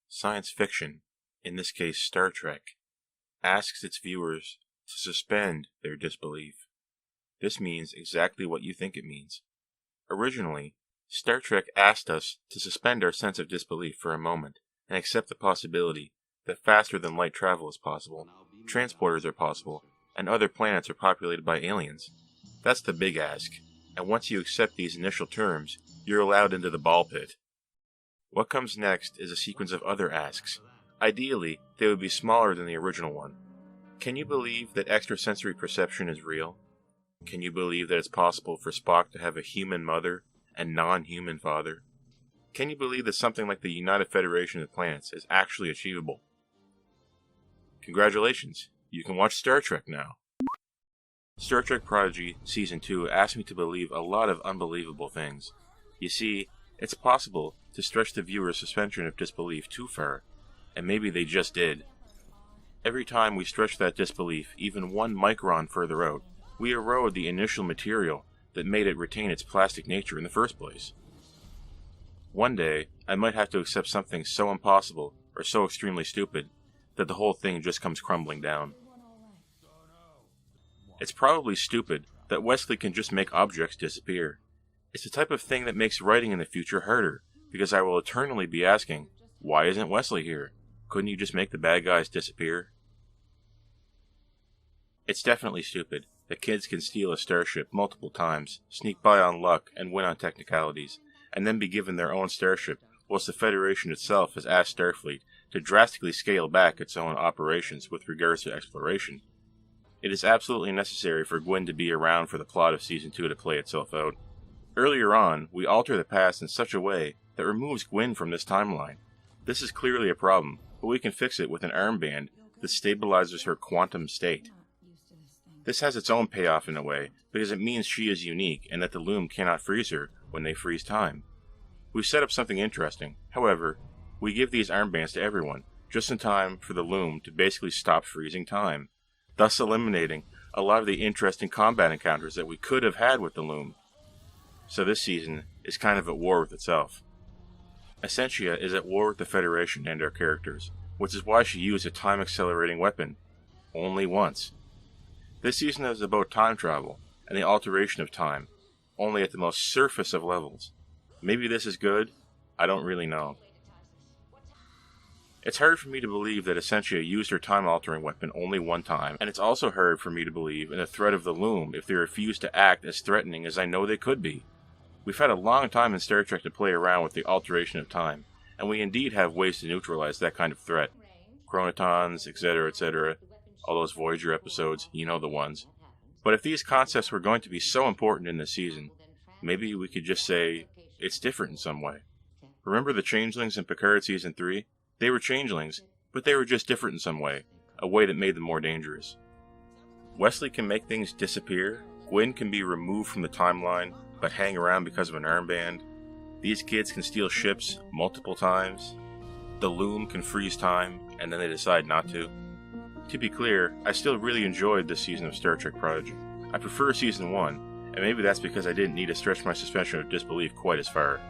Science fiction, in this case Star Trek, asks its viewers to suspend their disbelief. This means exactly what you think it means. Originally, Star Trek asked us to suspend our sense of disbelief for a moment and accept the possibility that faster-than-light travel is possible, transporters are possible, and other planets are populated by aliens. That's the big ask, and once you accept these initial terms, you're allowed into the ball pit. What comes next is a sequence of other asks. Ideally, they would be smaller than the original one. Can you believe that extrasensory perception is real? Can you believe that it's possible for Spock to have a human mother and non-human father? Can you believe that something like the United Federation of Planets is actually achievable? Congratulations, you can watch Star Trek now. Star Trek Prodigy Season 2 asked me to believe a lot of unbelievable things. You see, it's possible to stretch the viewer's suspension of disbelief too far, and maybe they just did. Every time we stretch that disbelief even 1 micron further out, we erode the initial material that made it retain its plastic nature in the first place. One day, I might have to accept something so impossible or so extremely stupid that the whole thing just comes crumbling down. It's probably stupid that Wesley can just make objects disappear. It's the type of thing that makes writing in the future harder, because I will eternally be asking, why isn't Wesley here? Couldn't you just make the bad guys disappear? It's definitely stupid that kids can steal a starship multiple times, sneak by on luck, and win on technicalities, and then be given their own starship, whilst the Federation itself has asked Starfleet to drastically scale back its own operations with regards to exploration. It is absolutely necessary for Gwyn to be around for the plot of Season 2 to play itself out. Earlier on, we alter the past in such a way that removes Gwyn from this timeline. This is clearly a problem, but we can fix it with an armband that stabilizes her quantum state. This has its own payoff in a way, because it means she is unique and that the loom cannot freeze her when they freeze time. We set up something interesting. However, we give these armbands to everyone, just in time for the loom to basically stop freezing time, thus eliminating a lot of the interesting combat encounters that we could have had with the loom. So this season is kind of at war with itself. Essentia is at war with the Federation and our characters, which is why she used a time-accelerating weapon. Only once. This season is about time travel, and the alteration of time, only at the most surface of levels. Maybe this is good, I don't really know. It's hard for me to believe that Essentia used her time-altering weapon only one time, and it's also hard for me to believe in the threat of the loom if they refuse to act as threatening as I know they could be. We've had a long time in Star Trek to play around with the alteration of time, and we indeed have ways to neutralize that kind of threat. Chronotons, etc., all those Voyager episodes, you know the ones. But if these concepts were going to be so important in this season, maybe we could just say, it's different in some way. Remember the changelings in Picard Season 3? They were changelings, but they were just different in some way, a way that made them more dangerous. Wesley can make things disappear, Gwyn can be removed from the timeline, but hang around because of an armband. These kids can steal ships multiple times. The loom can freeze time, and then they decide not to. To be clear, I still really enjoyed this season of Star Trek Prodigy. I prefer Season 1, and maybe that's because I didn't need to stretch my suspension of disbelief quite as far.